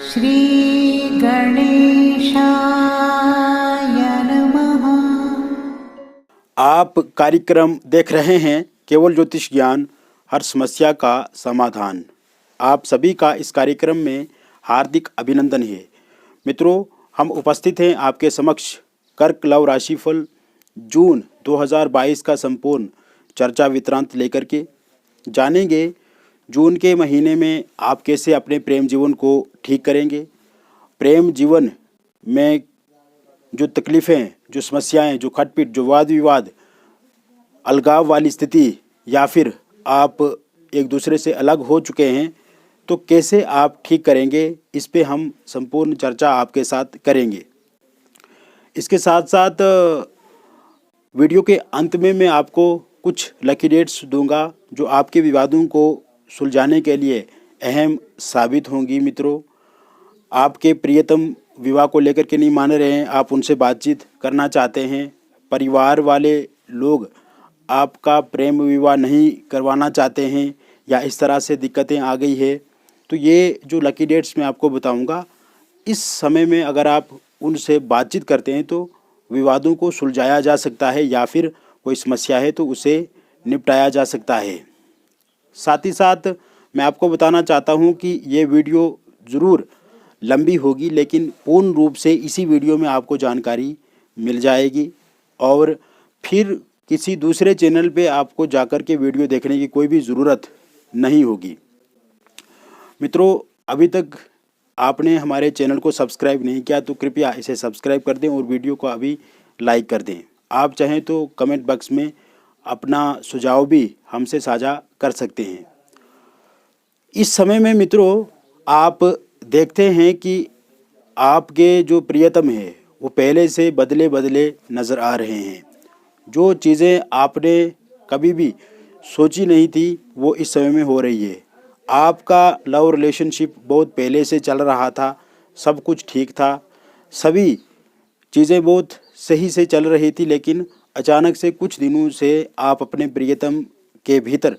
श्री गणेशाय नमः। आप कार्यक्रम देख रहे हैं केवल ज्योतिष ज्ञान, हर समस्या का समाधान। आप सभी का इस कार्यक्रम में हार्दिक अभिनंदन है। मित्रों, हम उपस्थित हैं आपके समक्ष कर्क लव राशिफल जून 2022 का संपूर्ण चर्चा वितरांत लेकर के जानेंगे जून के महीने में आप कैसे अपने प्रेम जीवन को ठीक करेंगे। प्रेम जीवन में जो तकलीफ़ें, जो समस्याएं, जो खटपिट, जो वाद विवाद, अलगाव वाली स्थिति, या फिर आप एक दूसरे से अलग हो चुके हैं, तो कैसे आप ठीक करेंगे, इस पे हम संपूर्ण चर्चा आपके साथ करेंगे। इसके साथ साथ वीडियो के अंत में मैं आपको कुछ लकी डेट्स दूंगा जो आपके विवादों को सुलझाने के लिए अहम साबित होंगी। मित्रों, आपके प्रियतम विवाह को लेकर के नहीं मान रहे हैं, आप उनसे बातचीत करना चाहते हैं, परिवार वाले लोग आपका प्रेम विवाह नहीं करवाना चाहते हैं, या इस तरह से दिक्कतें आ गई है, तो ये जो लकी डेट्स मैं आपको बताऊंगा, इस समय में अगर आप उनसे बातचीत करते हैं तो विवादों को सुलझाया जा सकता है, या फिर कोई समस्या है तो उसे निपटाया जा सकता है। साथ ही साथ मैं आपको बताना चाहता हूं कि ये वीडियो ज़रूर लंबी होगी, लेकिन पूर्ण रूप से इसी वीडियो में आपको जानकारी मिल जाएगी, और फिर किसी दूसरे चैनल पे आपको जाकर के वीडियो देखने की कोई भी ज़रूरत नहीं होगी। मित्रों, अभी तक आपने हमारे चैनल को सब्सक्राइब नहीं किया तो कृपया इसे सब्सक्राइब कर दें और वीडियो को अभी लाइक कर दें। आप चाहें तो कमेंट बॉक्स में अपना सुझाव भी हमसे साझा कर सकते हैं। इस समय में मित्रों, आप देखते हैं कि आपके जो प्रियतम है वो पहले से बदले बदले नज़र आ रहे हैं। जो चीज़ें आपने कभी भी सोची नहीं थी वो इस समय में हो रही है। आपका लव रिलेशनशिप बहुत पहले से चल रहा था, सब कुछ ठीक था, सभी चीज़ें बहुत सही से चल रही थी, लेकिन अचानक से कुछ दिनों से आप अपने प्रियतम के भीतर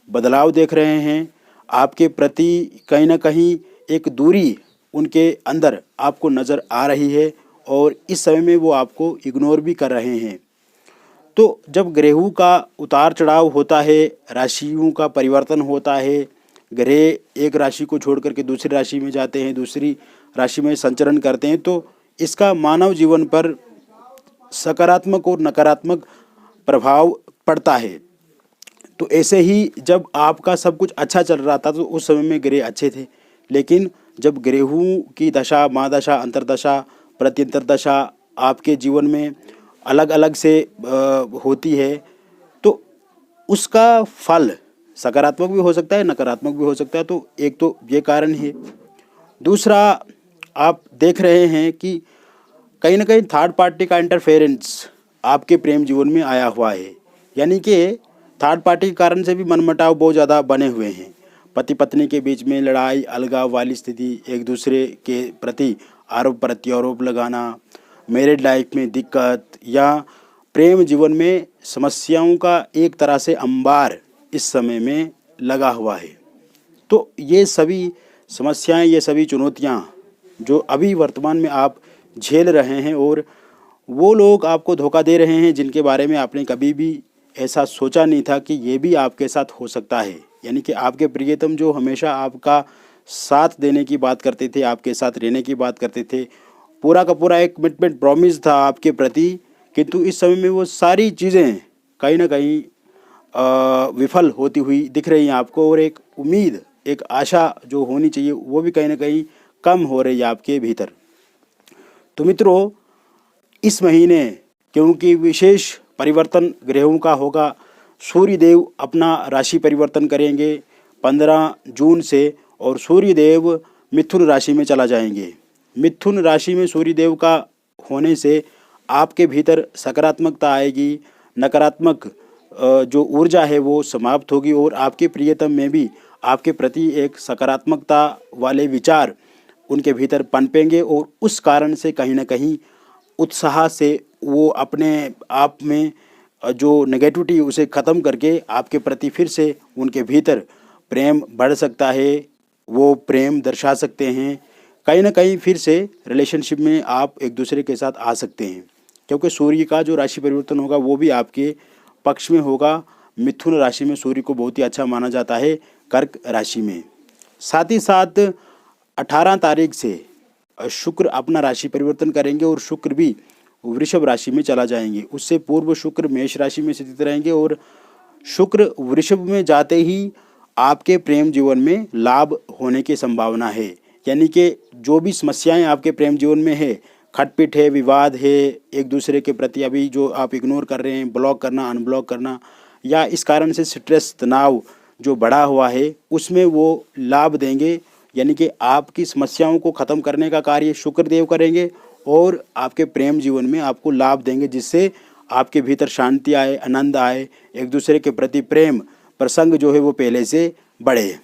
बदलाव देख रहे हैं। आपके प्रति कहीं ना कहीं एक दूरी उनके अंदर आपको नज़र आ रही है, और इस समय में वो आपको इग्नोर भी कर रहे हैं। तो जब ग्रहों का उतार चढ़ाव होता है, राशियों का परिवर्तन होता है, ग्रह एक राशि को छोड़ करके दूसरी राशि में जाते हैं, दूसरी राशि में संचरण करते हैं, तो इसका मानव जीवन पर सकारात्मक और नकारात्मक प्रभाव पड़ता है। तो ऐसे ही जब आपका सब कुछ अच्छा चल रहा था तो उस समय में ग्रह अच्छे थे, लेकिन जब ग्रहों की दशा, महादशा, अंतरदशा, प्रत्यंतर आपके जीवन में अलग अलग से होती है, तो उसका फल सकारात्मक भी हो सकता है, नकारात्मक भी हो सकता है। तो एक तो ये कारण है। दूसरा, आप देख रहे हैं कि कहीं ना कहीं थर्ड पार्टी का इंटरफेरेंस आपके प्रेम जीवन में आया हुआ है, यानी कि थर्ड पार्टी के कारण से भी मनमुटाव बहुत ज़्यादा बने हुए हैं। पति पत्नी के बीच में लड़ाई, अलगाव वाली स्थिति, एक दूसरे के प्रति आरोप प्रत्यारोप लगाना, मैरिड लाइफ में दिक्कत, या प्रेम जीवन में समस्याओं का एक तरह से अंबार इस समय में लगा हुआ है। तो ये सभी समस्याएं, ये सभी चुनौतियां जो अभी वर्तमान में आप झेल रहे हैं, और वो लोग आपको धोखा दे रहे हैं जिनके बारे में आपने कभी भी ऐसा सोचा नहीं था कि ये भी आपके साथ हो सकता है। यानी कि आपके प्रियतम जो हमेशा आपका साथ देने की बात करते थे, आपके साथ रहने की बात करते थे, पूरा का पूरा एक कमिटमेंट प्रॉमिस था आपके प्रति, किंतु इस समय में वो सारी चीज़ें कहीं ना कहीं विफल होती हुई दिख रही हैं आपको, और एक उम्मीद, एक आशा जो होनी चाहिए वो भी कहीं ना कहीं कम हो रही है आपके भीतर। तो मित्रों, इस महीने क्योंकि विशेष परिवर्तन ग्रहों का होगा, सूर्य देव अपना राशि परिवर्तन करेंगे 15 जून से, और सूर्य देव मिथुन राशि में चला जाएंगे। मिथुन राशि में सूर्य देव का होने से आपके भीतर सकारात्मकता आएगी, नकारात्मक जो ऊर्जा है वो समाप्त होगी, और आपके प्रियतम में भी आपके प्रति एक सकारात्मकता वाले विचार उनके भीतर पनपेंगे, और उस कारण से कहीं ना कहीं उत्साह से वो अपने आप में जो नेगेटिविटी उसे ख़त्म करके आपके प्रति फिर से उनके भीतर प्रेम बढ़ सकता है, वो प्रेम दर्शा सकते हैं। कहीं ना कहीं फिर से रिलेशनशिप में आप एक दूसरे के साथ आ सकते हैं, क्योंकि सूर्य का जो राशि परिवर्तन होगा वो भी आपके पक्ष में होगा। मिथुन राशि में सूर्य को बहुत ही अच्छा माना जाता है, कर्क राशि में। साथ ही साथ 18 तारीख से शुक्र अपना राशि परिवर्तन करेंगे और शुक्र भी वृषभ राशि में चला जाएंगे। उससे पूर्व शुक्र मेष राशि में स्थित रहेंगे और शुक्र वृषभ में जाते ही आपके प्रेम जीवन में लाभ होने की संभावना है। यानी कि जो भी समस्याएं आपके प्रेम जीवन में है, खटपिट है, विवाद है, एक दूसरे के प्रति अभी जो आप इग्नोर कर रहे हैं, ब्लॉक करना, अनब्लॉक करना, या इस कारण से स्ट्रेस तनाव जो बढ़ा हुआ है, उसमें वो लाभ देंगे। यानी कि आपकी समस्याओं को ख़त्म करने का कार्य शुक्रदेव करेंगे और आपके प्रेम जीवन में आपको लाभ देंगे, जिससे आपके भीतर शांति आए, आनंद आए, एक दूसरे के प्रति प्रेम प्रसंग जो है वो पहले से बढ़े।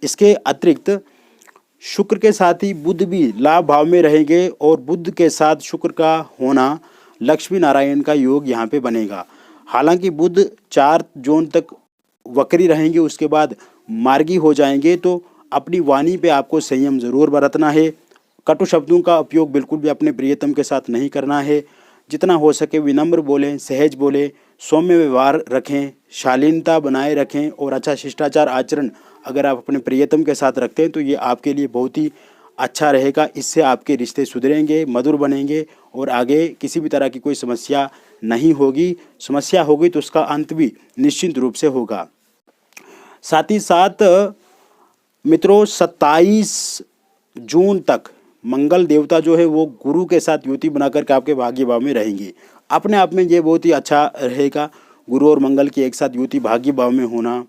इसके अतिरिक्त शुक्र के साथ ही बुध भी लाभ भाव में रहेंगे और बुध के साथ शुक्र का होना लक्ष्मी नारायण का योग यहाँ पे बनेगा। हालांकि बुध 4 जून तक वक्री रहेंगे, उसके बाद मार्गी हो जाएंगे, तो अपनी वाणी पे आपको संयम ज़रूर बरतना है। कटु शब्दों का उपयोग बिल्कुल भी अपने प्रियतम के साथ नहीं करना है। जितना हो सके विनम्र बोलें, सहज बोलें, सौम्य व्यवहार रखें, शालीनता बनाए रखें और अच्छा शिष्टाचार आचरण अगर आप अपने प्रियतम के साथ रखते हैं तो ये आपके लिए बहुत ही अच्छा रहेगा। इससे आपके रिश्ते सुधरेंगे, मधुर बनेंगे और आगे किसी भी तरह की कोई समस्या नहीं होगी। समस्या होगी तो उसका अंत भी निश्चित रूप से होगा। साथ ही साथ मित्रों 27 जून तक मंगल देवता जो है वो गुरु के साथ युति बनाकर के आपके भाग्य भाव में रहेंगे। अपने आप में ये बहुत ही अच्छा रहेगा, गुरु और मंगल की एक साथ युति भाग्य भाव में होना।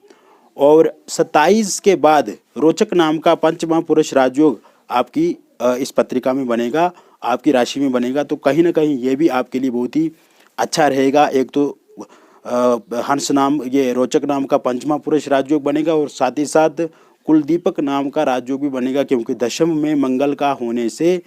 और 27 के बाद रोचक नाम का पंचमा पुरुष राजयोग आपकी इस पत्रिका में बनेगा, आपकी राशि में बनेगा, तो कहीं ना कहीं ये भी आपके लिए बहुत ही अच्छा रहेगा। एक तो हंस नाम, ये रोचक नाम का पंचमा पुरुष राजयोग बनेगा और साथ ही साथ कुलदीपक नाम का राजयोग भी बनेगा, क्योंकि दशम में मंगल का होने से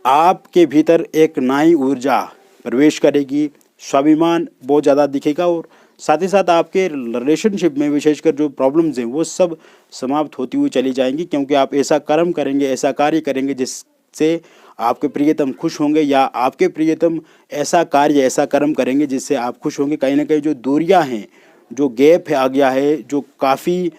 आपके भीतर एक नई ऊर्जा प्रवेश करेगी, स्वाभिमान बहुत ज़्यादा दिखेगा और साथ ही साथ आपके रिलेशनशिप में विशेषकर जो प्रॉब्लम्स हैं वो सब समाप्त होती हुई चली जाएंगी, क्योंकि आप ऐसा कर्म करेंगे, ऐसा कार्य करेंगे जिससे आपके प्रियतम खुश होंगे, या आपके प्रियतम ऐसा कार्य, ऐसा कर्म करेंगे जिससे आप खुश होंगे। कहीं ना कहीं जो दूरियां हैं, जो गैप है आ गया है, जो काफ़ी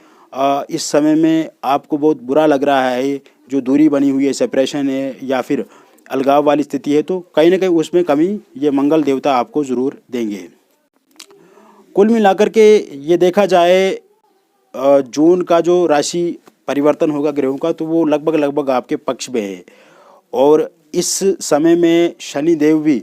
इस समय में आपको बहुत बुरा लग रहा है, जो दूरी बनी हुई है, सेपरेशन है या फिर अलगाव वाली स्थिति है, तो कहीं ना कहीं उसमें कमी ये मंगल देवता आपको ज़रूर देंगे। कुल मिलाकर के ये देखा जाए जून का जो राशि परिवर्तन होगा ग्रहों का, तो वो लगभग आपके पक्ष में है और इस समय में शनि देव भी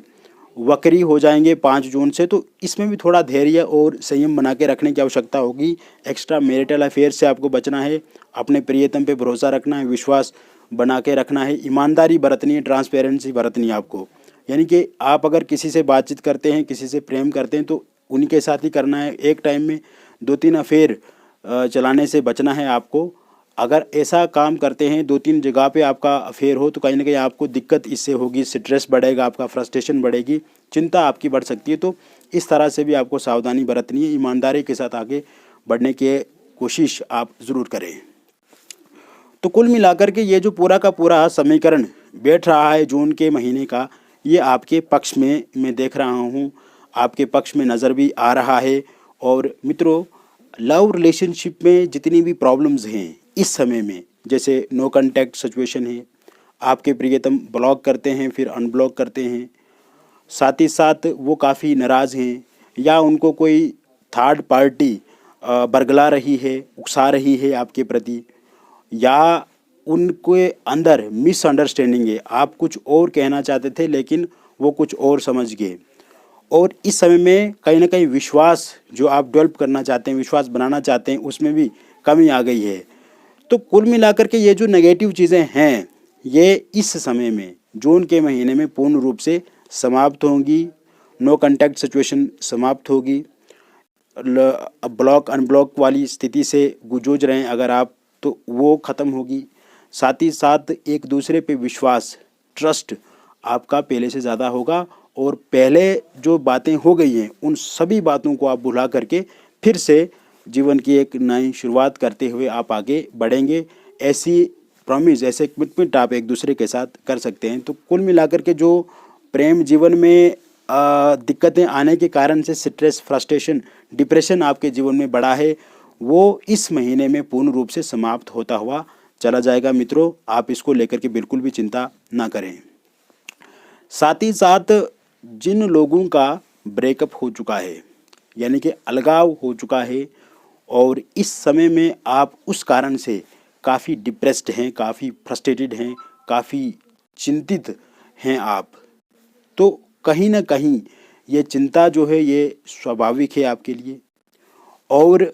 वक्री हो जाएंगे 5 जून से, तो इसमें भी थोड़ा धैर्य और संयम बना के रखने की आवश्यकता होगी। एक्स्ट्रा मैरिटल अफेयर से आपको बचना है, अपने प्रियतम पे भरोसा रखना है, विश्वास बना के रखना है, ईमानदारी बरतनी है, ट्रांसपेरेंसी बरतनी है आपको। यानी कि आप अगर किसी से बातचीत करते हैं, किसी से प्रेम करते हैं तो उनके साथ ही करना है। एक टाइम में 2-3 अफेयर चलाने से बचना है आपको। अगर ऐसा काम करते हैं 2-3 जगह पे आपका अफेयर हो तो कहीं ना कहीं आपको दिक्कत इससे होगी, स्ट्रेस बढ़ेगा, आपका फ्रस्ट्रेशन बढ़ेगी, चिंता आपकी बढ़ सकती है। तो इस तरह से भी आपको सावधानी बरतनी है, ईमानदारी के साथ आगे बढ़ने की कोशिश आप ज़रूर करें। तो कुल मिलाकर के ये जो पूरा का पूरा समीकरण बैठ रहा है जून के महीने का, ये आपके पक्ष में मैं देख रहा हूँ, आपके पक्ष में नज़र भी आ रहा है। और मित्रों, लव रिलेशनशिप में जितनी भी प्रॉब्लम्स हैं इस समय में, जैसे नो कांटेक्ट सिचुएशन है, आपके प्रियतम ब्लॉक करते हैं फिर अनब्लॉक करते हैं, साथ ही साथ वो काफ़ी नाराज़ हैं, या उनको कोई थर्ड पार्टी बरगला रही है, उकसा रही है आपके प्रति, या उनके अंदर मिसअंडरस्टैंडिंग है, आप कुछ और कहना चाहते थे लेकिन वो कुछ और समझ गए। और इस समय में कहीं ना कहीं विश्वास जो आप डेवलप करना चाहते हैं, विश्वास बनाना चाहते हैं, उसमें भी कमी आ गई है। तो कुल मिलाकर के ये जो नेगेटिव चीज़ें हैं ये इस समय में जून के महीने में पूर्ण रूप से समाप्त होंगी। नो कांटेक्ट सिचुएशन समाप्त होगी, ब्लॉक अनब्लॉक वाली स्थिति से जूझ रहे हैं अगर आप, तो वो ख़त्म होगी। साथ ही साथ एक दूसरे पे विश्वास, ट्रस्ट आपका पहले से ज़्यादा होगा और पहले जो बातें हो गई हैं उन सभी बातों को आप भुला करके फिर से जीवन की एक नई शुरुआत करते हुए आप आगे बढ़ेंगे। ऐसी प्रॉमिस, ऐसे कमिटमेंट आप एक दूसरे के साथ कर सकते हैं। तो कुल मिलाकर के जो प्रेम जीवन में दिक्कतें आने के कारण से स्ट्रेस, फ्रस्ट्रेशन, डिप्रेशन आपके जीवन में बढ़ा है, वो इस महीने में पूर्ण रूप से समाप्त होता हुआ चला जाएगा। मित्रों, आप इसको लेकर के बिल्कुल भी चिंता ना करें। साथ ही साथ जिन लोगों का ब्रेकअप हो चुका है, यानी कि अलगाव हो चुका है, और इस समय में आप उस कारण से काफ़ी डिप्रेस्ड हैं, काफ़ी फ्रस्ट्रेटेड हैं, काफ़ी चिंतित हैं आप, तो कहीं ना कहीं ये चिंता जो है ये स्वाभाविक है आपके लिए। और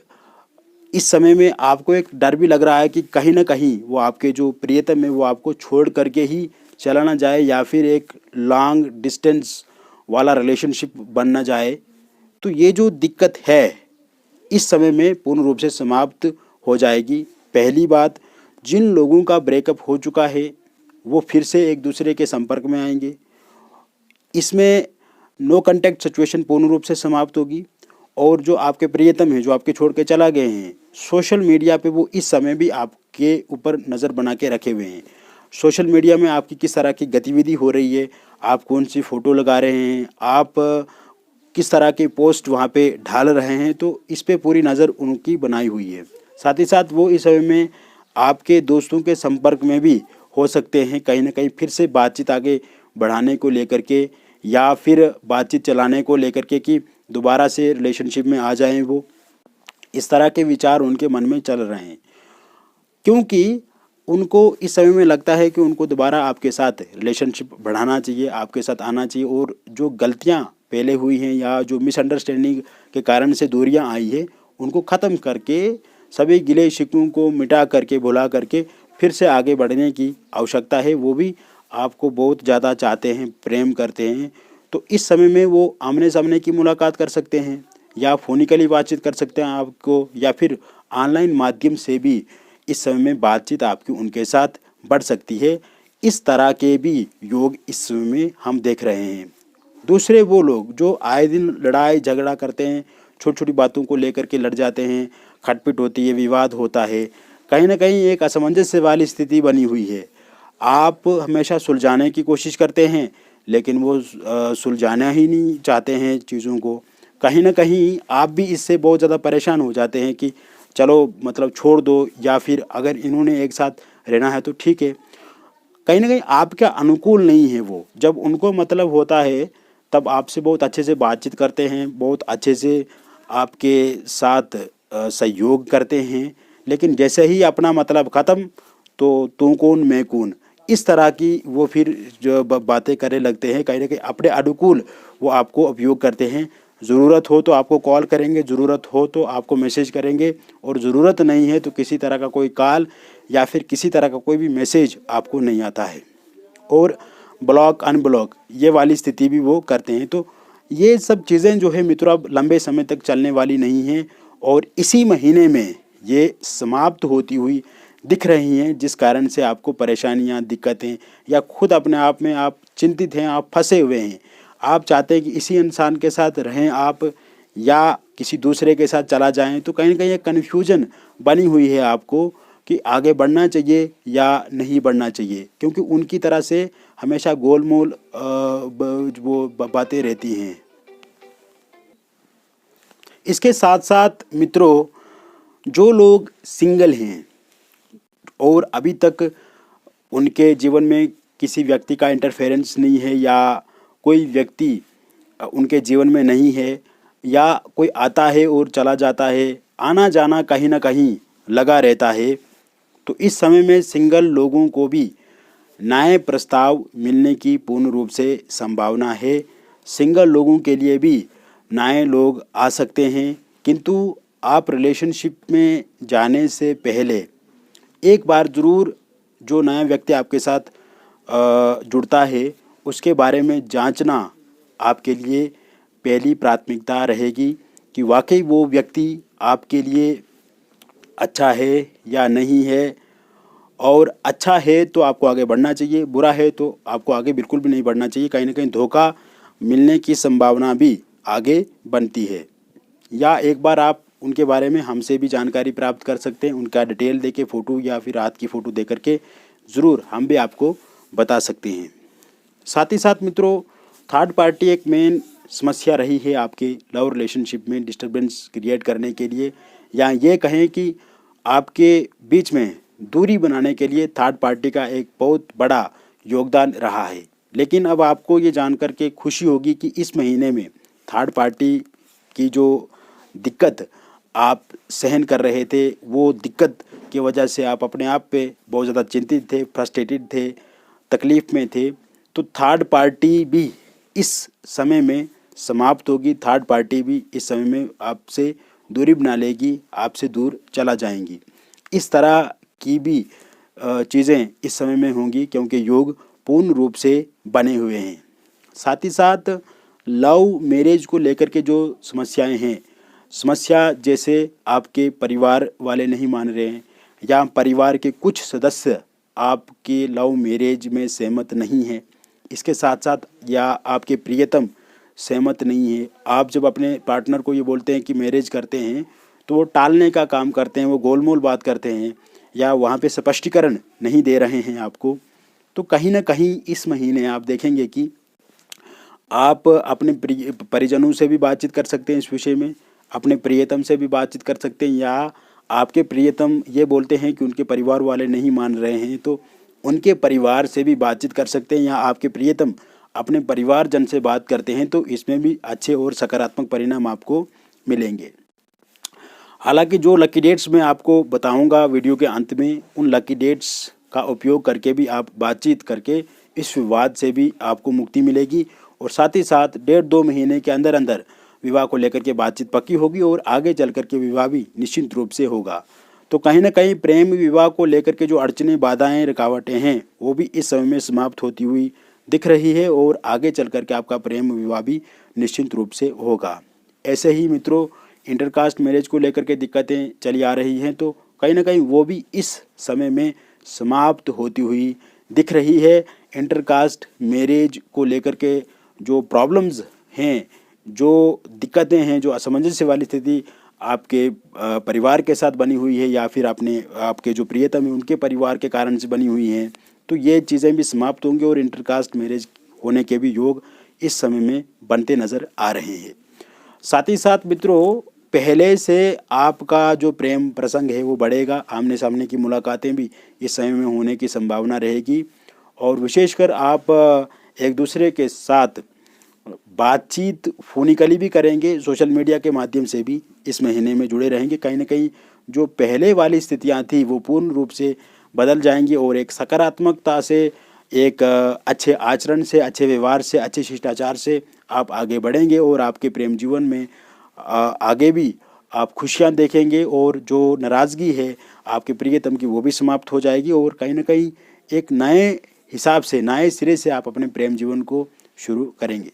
इस समय में आपको एक डर भी लग रहा है कि कहीं ना कहीं वो आपके जो प्रियतम है वो आपको छोड़ करके ही चला ना जाए, या फिर एक लॉन्ग डिस्टेंस वाला रिलेशनशिप बन ना जाए। तो ये जो दिक्कत है इस समय में पूर्ण रूप से समाप्त हो जाएगी। पहली बात, जिन लोगों का ब्रेकअप हो चुका है वो फिर से एक दूसरे के संपर्क में आएंगे। इसमें नो कांटेक्ट सिचुएशन पूर्ण रूप से समाप्त होगी। और जो आपके प्रियतम हैं, जो आपके छोड़ के चला गए हैं, सोशल मीडिया पे वो इस समय भी आपके ऊपर नज़र बना के रखे हुए हैं। सोशल मीडिया में आपकी किस तरह की गतिविधि हो रही है, आप कौन सी फ़ोटो लगा रहे हैं, आप किस तरह के पोस्ट वहाँ पे ढाल रहे हैं, तो इस पे पूरी नज़र उनकी बनाई हुई है। साथ ही साथ वो इस समय में आपके दोस्तों के संपर्क में भी हो सकते हैं, कहीं ना कहीं फिर से बातचीत आगे बढ़ाने को लेकर के, या फिर बातचीत चलाने को लेकर के कि दोबारा से रिलेशनशिप में आ जाएं वो। इस तरह के विचार उनके मन में चल रहे हैं, क्योंकि उनको इस समय में लगता है कि उनको दोबारा आपके साथ रिलेशनशिप बढ़ाना चाहिए, आपके साथ आना चाहिए, और जो गलतियां पहले हुई हैं या जो मिसअंडरस्टैंडिंग के कारण से दूरियां आई है उनको ख़त्म करके, सभी गिले शिकवों को मिटा करके, भुला करके फिर से आगे बढ़ने की आवश्यकता है। वो भी आपको बहुत ज़्यादा चाहते हैं, प्रेम करते हैं। तो इस समय में वो आमने सामने की मुलाकात कर सकते हैं, या फ़ोनिकली बातचीत कर सकते हैं आपको, या फिर ऑनलाइन माध्यम से भी इस समय में बातचीत आपकी उनके साथ बढ़ सकती है। इस तरह के भी योग इस समय में हम देख रहे हैं। दूसरे वो लोग जो आए दिन लड़ाई झगड़ा करते हैं, छोटी छोटी बातों को लेकर के लड़ जाते हैं, खटपट होती है, विवाद होता है, कहीं ना कहीं एक असमंजस वाली स्थिति बनी हुई है। आप हमेशा सुलझाने की कोशिश करते हैं, लेकिन वो सुलझाना ही नहीं चाहते हैं चीज़ों को। कहीं ना कहीं आप भी इससे बहुत ज़्यादा परेशान हो जाते हैं कि चलो मतलब छोड़ दो, या फिर अगर इन्होंने एक साथ रहना है तो ठीक है। कहीं ना कहीं आपके अनुकूल नहीं है वो। जब उनको मतलब होता है तब आपसे बहुत अच्छे से बातचीत करते हैं, बहुत अच्छे से आपके साथ सहयोग करते हैं, लेकिन जैसे ही अपना मतलब ख़त्म तो तू कौन मैं कौन, इस तरह की वो फिर जो बातें करने लगते हैं। कहीं ना कहीं अपने अनुकूल वो आपको उपयोग करते हैं। ज़रूरत हो तो आपको कॉल करेंगे, ज़रूरत हो तो आपको मैसेज करेंगे, और ज़रूरत नहीं है तो किसी तरह का कोई कॉल या फिर किसी तरह का कोई भी मैसेज आपको नहीं आता है। और ब्लॉक अनब्लॉक ये वाली स्थिति भी वो करते हैं। तो ये सब चीज़ें जो है मित्रों अब लंबे समय तक चलने वाली नहीं हैं, और इसी महीने में ये समाप्त होती हुई दिख रही हैं, जिस कारण से आपको परेशानियां, दिक्कतें, या खुद अपने आप में आप चिंतित हैं, आप फंसे हुए हैं। आप चाहते हैं कि इसी इंसान के साथ रहें आप, या किसी दूसरे के साथ चला जाएं। तो कहीं ना कहीं एक कन्फ्यूजन बनी हुई है आपको कि आगे बढ़ना चाहिए या नहीं बढ़ना चाहिए, क्योंकि उनकी तरह से हमेशा गोलमोल वो बातें रहती हैं। इसके साथ साथ मित्रों, जो लोग सिंगल हैं और अभी तक उनके जीवन में किसी व्यक्ति का इंटरफेरेंस नहीं है, या कोई व्यक्ति उनके जीवन में नहीं है, या कोई आता है और चला जाता है, आना जाना कहीं ना कहीं लगा रहता है, तो इस समय में सिंगल लोगों को भी नए प्रस्ताव मिलने की पूर्ण रूप से संभावना है। सिंगल लोगों के लिए भी नए लोग आ सकते हैं, किंतु आप रिलेशनशिप में जाने से पहले एक बार ज़रूर जो नया व्यक्ति आपके साथ जुड़ता है उसके बारे में जांचना आपके लिए पहली प्राथमिकता रहेगी कि वाकई वो व्यक्ति आपके लिए अच्छा है या नहीं है। और अच्छा है तो आपको आगे बढ़ना चाहिए, बुरा है तो आपको आगे बिल्कुल भी नहीं बढ़ना चाहिए। कहीं ना कहीं धोखा मिलने की संभावना भी आगे बनती है। या एक बार आप उनके बारे में हमसे भी जानकारी प्राप्त कर सकते हैं, उनका डिटेल देके फ़ोटो या फिर रात की फ़ोटो दे करके ज़रूर हम भी आपको बता सकते हैं। साथ ही साथ मित्रों, थर्ड पार्टी एक मेन समस्या रही है आपके लव रिलेशनशिप में डिस्टरबेंस क्रिएट करने के लिए, या ये कहें कि आपके बीच में दूरी बनाने के लिए थर्ड पार्टी का एक बहुत बड़ा योगदान रहा है। लेकिन अब आपको ये जानकर के खुशी होगी कि इस महीने में थर्ड पार्टी की जो दिक्कत आप सहन कर रहे थे, वो दिक्कत की वजह से आप अपने आप पे बहुत ज़्यादा चिंतित थे, फ्रस्ट्रेटेड थे, तकलीफ़ में थे, तो थर्ड पार्टी भी इस समय में समाप्त होगी। थर्ड पार्टी भी इस समय में आपसे दूरी बना लेगी, आपसे दूर चला जाएंगी। इस तरह की भी चीज़ें इस समय में होंगी, क्योंकि योग पूर्ण रूप से बने हुए हैं। साथ ही साथ लव मैरिज को लेकर के जो समस्याएं हैं, समस्या जैसे आपके परिवार वाले नहीं मान रहे हैं, या परिवार के कुछ सदस्य आपके लव मैरिज में सहमत नहीं हैं, इसके साथ साथ या आपके प्रियतम सहमत नहीं है। आप जब अपने पार्टनर को ये बोलते हैं कि मैरिज करते हैं, तो वो टालने का काम करते हैं, वो गोलमोल बात करते हैं, या वहाँ पे स्पष्टीकरण नहीं दे रहे हैं आपको। तो कहीं ना कहीं इस महीने आप देखेंगे कि आप अपने परिजनों से भी बातचीत कर सकते हैं इस विषय में, अपने प्रियतम से भी बातचीत कर सकते हैं, या आपके प्रियतम ये बोलते हैं कि उनके परिवार वाले नहीं मान रहे हैं, तो उनके परिवार से भी बातचीत कर सकते हैं, या आपके प्रियतम अपने परिवारजन से बात करते हैं, तो इसमें भी अच्छे और सकारात्मक परिणाम आपको मिलेंगे। हालांकि जो लकी डेट्स मैं आपको बताऊंगा वीडियो के अंत में, उन लकी डेट्स का उपयोग करके भी आप बातचीत करके इस विवाद से भी आपको मुक्ति मिलेगी, और साथ ही साथ 1.5-2 महीने के अंदर अंदर विवाह को लेकर के बातचीत पक्की होगी, और आगे चल कर के विवाह भी निश्चित रूप से होगा। तो कहीं ना कहीं प्रेम विवाह को लेकर के जो अड़चने, बाधाएं, रुकावटें हैं, वो भी इस समय में समाप्त होती हुई दिख रही है, और आगे चल कर के आपका प्रेम विवाह भी निश्चित रूप से होगा। ऐसे ही मित्रों, इंटरकास्ट मैरिज को लेकर के दिक्कतें चली आ रही हैं, तो कहीं ना कहीं वो भी इस समय में समाप्त होती हुई दिख रही है। इंटरकास्ट मैरिज को लेकर के जो प्रॉब्लम्स हैं, जो दिक्कतें हैं, जो असमंजस्य वाली स्थिति आपके परिवार के साथ बनी हुई है, या फिर आपके जो प्रियतम है उनके परिवार के कारण से बनी हुई हैं, तो ये चीज़ें भी समाप्त होंगी, और इंटरकास्ट मैरिज होने के भी योग इस समय में बनते नज़र आ रहे हैं। साथ ही साथ मित्रों, पहले से आपका जो प्रेम प्रसंग है वो बढ़ेगा, आमने सामने की मुलाकातें भी इस समय में होने की संभावना रहेगी, और विशेषकर आप एक दूसरे के साथ बातचीत फोनिकली भी करेंगे, सोशल मीडिया के माध्यम से भी इस महीने में जुड़े रहेंगे। कहीं ना कहीं जो पहले वाली स्थितियां थी वो पूर्ण रूप से बदल जाएंगी, और एक सकारात्मकता से, एक अच्छे आचरण से, अच्छे व्यवहार से, अच्छे शिष्टाचार से आप आगे बढ़ेंगे, और आपके प्रेम जीवन में आगे भी आप खुशियां देखेंगे, और जो नाराज़गी है आपके प्रियतम की वो भी समाप्त हो जाएगी, और कहीं ना कहीं एक नए हिसाब से, नए सिरे से आप अपने प्रेम जीवन को शुरू करेंगे।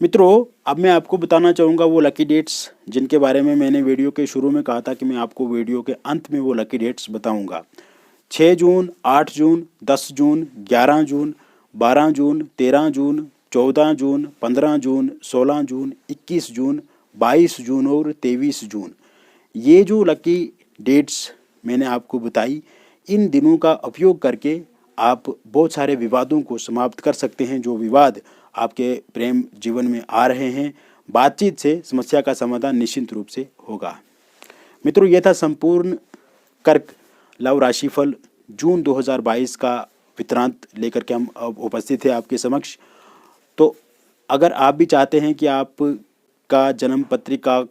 मित्रों, अब मैं आपको बताना चाहूँगा वो लकी डेट्स जिनके बारे में मैंने वीडियो के शुरू में कहा था कि मैं आपको वीडियो के अंत में वो लकी डेट्स बताऊँगा। 6 जून, 8 जून, 10 जून, 11 जून, 12 जून, 13 जून, 14 जून, 15 जून, 16 जून, 21 जून, 22 जून और 23 जून। ये जो लकी डेट्स मैंने आपको बताई, इन दिनों का उपयोग करके आप बहुत सारे विवादों को समाप्त कर सकते हैं। जो विवाद आपके प्रेम जीवन में आ रहे हैं, बातचीत से समस्या का समाधान निश्चित रूप से होगा। मित्रों, यह था संपूर्ण कर्क लव राशिफल जून 2022 का वितरांत लेकर के हम अब उपस्थित हैं आपके समक्ष। तो अगर आप भी चाहते हैं कि आपका जन्म पत्रिका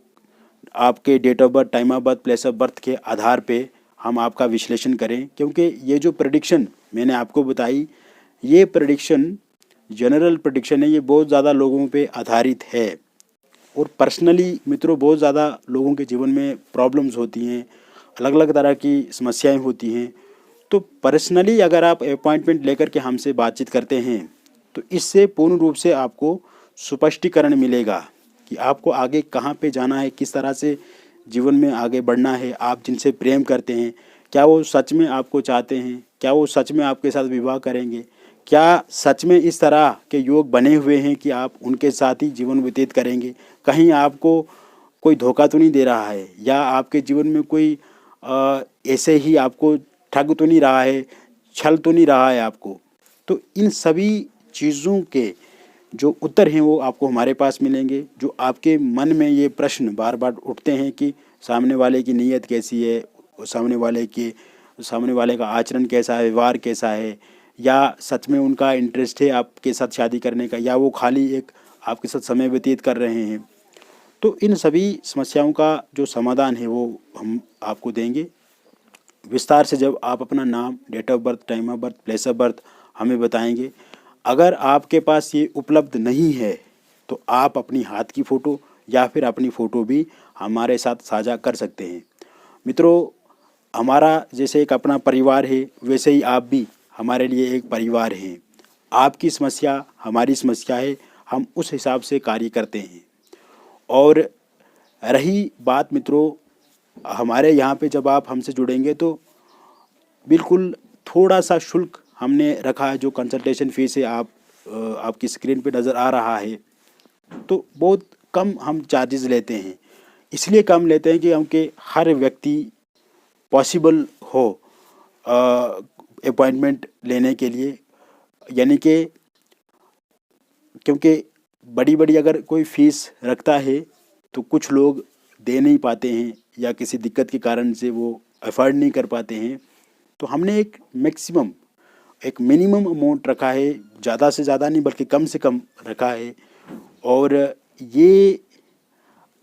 आपके date of birth, time of birth, place of birth के आधार पे हम आपका विश्लेषण करें, क्योंकि ये जो प्रेडिक्शन मैंने आपको बताई, ये प्रेडिक्शन जनरल प्रेडिक्शन है, ये बहुत ज़्यादा लोगों पे आधारित है, और पर्सनली मित्रों बहुत ज़्यादा लोगों के जीवन में प्रॉब्लम्स होती हैं, अलग अलग तरह की समस्याएं होती हैं। तो पर्सनली अगर आप अपॉइंटमेंट लेकर के हमसे बातचीत करते हैं, तो इससे पूर्ण रूप से आपको स्पष्टीकरण मिलेगा कि आपको आगे कहाँ पे जाना है, किस तरह से जीवन में आगे बढ़ना है। आप जिनसे प्रेम करते हैं, क्या वो सच में आपको चाहते हैं, क्या वो सच में आपके साथ विवाह करेंगे, क्या सच में इस तरह के योग बने हुए हैं कि आप उनके साथ ही जीवन व्यतीत करेंगे। कहीं आपको कोई धोखा तो नहीं दे रहा है, या आपके जीवन में कोई ऐसे ही आपको ठग तो नहीं रहा है, छल तो नहीं रहा है आपको। तो इन सभी चीज़ों के जो उत्तर हैं वो आपको हमारे पास मिलेंगे। जो आपके मन में ये प्रश्न बार बार उठते हैं कि सामने वाले की नीयत कैसी है, सामने वाले का आचरण कैसा है, व्यवहार कैसा है, या सच में उनका इंटरेस्ट है आपके साथ शादी करने का, या वो खाली एक आपके साथ समय व्यतीत कर रहे हैं। तो इन सभी समस्याओं का जो समाधान है वो हम आपको देंगे विस्तार से। जब आप अपना नाम, date of birth, time of birth, place of birth हमें बताएंगे। अगर आपके पास ये उपलब्ध नहीं है तो आप अपनी हाथ की फ़ोटो या फिर अपनी फ़ोटो भी हमारे साथ साझा कर सकते हैं। मित्रों, हमारा जैसे एक अपना परिवार है, वैसे ही आप भी हमारे लिए एक परिवार हैं। आपकी समस्या हमारी समस्या है, हम उस हिसाब से कार्य करते हैं। और रही बात मित्रों, हमारे यहाँ पे जब आप हमसे जुड़ेंगे तो बिल्कुल थोड़ा सा शुल्क हमने रखा है, जो कंसल्टेशन फ़ीस है आपकी स्क्रीन पे नज़र आ रहा है। तो बहुत कम हम चार्जेस लेते हैं। इसलिए कम लेते हैं कि क्योंकि हर व्यक्ति पॉसिबल हो अपॉइंटमेंट लेने के लिए, यानी कि क्योंकि बड़ी बड़ी अगर कोई फ़ीस रखता है तो कुछ लोग दे नहीं पाते हैं या किसी दिक्कत के कारण से वो अफोर्ड नहीं कर पाते हैं। तो हमने एक मैक्सिमम, एक मिनिमम अमाउंट रखा है, ज़्यादा से ज़्यादा नहीं बल्कि कम से कम रखा है। और ये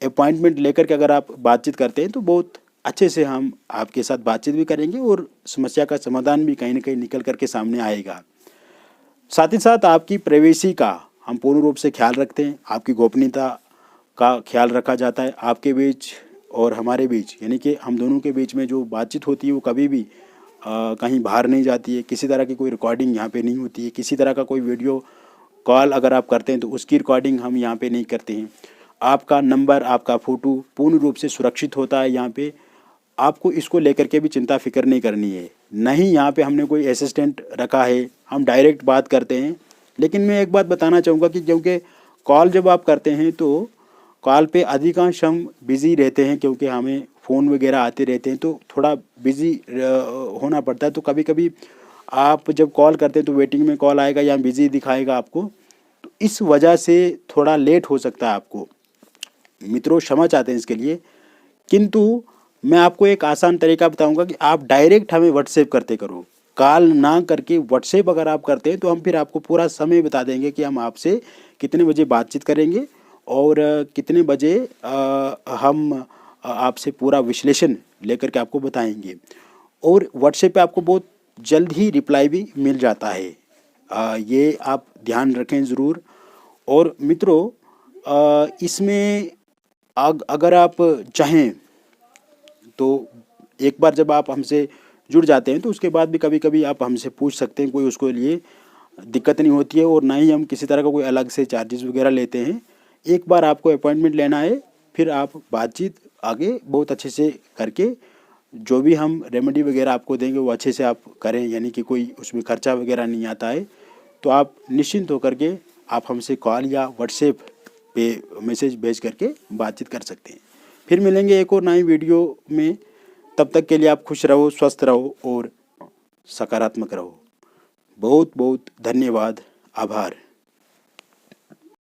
अपॉइंटमेंट लेकर के अगर आप बातचीत करते हैं तो बहुत अच्छे से हम आपके साथ बातचीत भी करेंगे और समस्या का समाधान भी कहीं ना कहीं निकल करके सामने आएगा। साथ ही साथ आपकी प्राइवेसी का हम पूर्ण रूप से ख्याल रखते हैं। आपकी गोपनीयता का ख्याल रखा जाता है। आपके बीच और हमारे बीच, यानी कि हम दोनों के बीच में जो बातचीत होती है वो कभी भी कहीं बाहर नहीं जाती है। किसी तरह की कोई रिकॉर्डिंग यहाँ पे नहीं होती है। किसी तरह का कोई वीडियो कॉल अगर आप करते हैं तो उसकी रिकॉर्डिंग हम यहाँ पे नहीं करते हैं। आपका नंबर, आपका फ़ोटो पूर्ण रूप से सुरक्षित होता है यहाँ पे। आपको इसको लेकर के भी चिंता फिक्र नहीं करनी है। नहीं, यहाँ पे हमने कोई असिस्टेंट रखा है, हम डायरेक्ट बात करते हैं। लेकिन मैं एक बात बताना चाहूँगा कि क्योंकि कॉल जब आप करते हैं तो कॉल पे अधिकांश हम बिज़ी रहते हैं, क्योंकि हमें फ़ोन वगैरह आते रहते हैं तो थोड़ा बिज़ी होना पड़ता है। तो कभी कभी आप जब कॉल करते हैं तो वेटिंग में कॉल आएगा या बिज़ी दिखाएगा आपको, तो इस वजह से थोड़ा लेट हो सकता है आपको। मित्रों, क्षमा चाहते हैं इसके लिए। किंतु मैं आपको एक आसान तरीका बताऊंगा कि आप डायरेक्ट हमें व्हाट्सएप करते करो। कॉल ना करके व्हाट्सएप अगर आप करते हैं तो हम फिर आपको पूरा समय बता देंगे कि हम आपसे कितने बजे बातचीत करेंगे और कितने बजे हम आपसे पूरा विश्लेषण लेकर के आपको बताएंगे। और व्हाट्सएप पे आपको बहुत जल्द ही रिप्लाई भी मिल जाता है। ये आप ध्यान रखें ज़रूर। और मित्रों, इसमें अगर आप चाहें तो एक बार जब आप हमसे जुड़ जाते हैं तो उसके बाद भी कभी कभी आप हमसे पूछ सकते हैं, कोई उसके लिए दिक्कत नहीं होती है। और ना ही हम किसी तरह का कोई अलग से चार्जेस वगैरह लेते हैं। एक बार आपको अपॉइंटमेंट लेना है, फिर आप बातचीत आगे बहुत अच्छे से करके जो भी हम रेमेडी वगैरह आपको देंगे वो अच्छे से आप करें, यानी कि कोई उसमें खर्चा वगैरह नहीं आता है। तो आप निश्चिंत होकर के आप हमसे कॉल या व्हाट्सएप पे मैसेज भेज करके बातचीत कर सकते हैं। फिर मिलेंगे एक और नई वीडियो में। तब तक के लिए आप खुश रहो, स्वस्थ रहो और सकारात्मक रहो। बहुत बहुत धन्यवाद, आभार।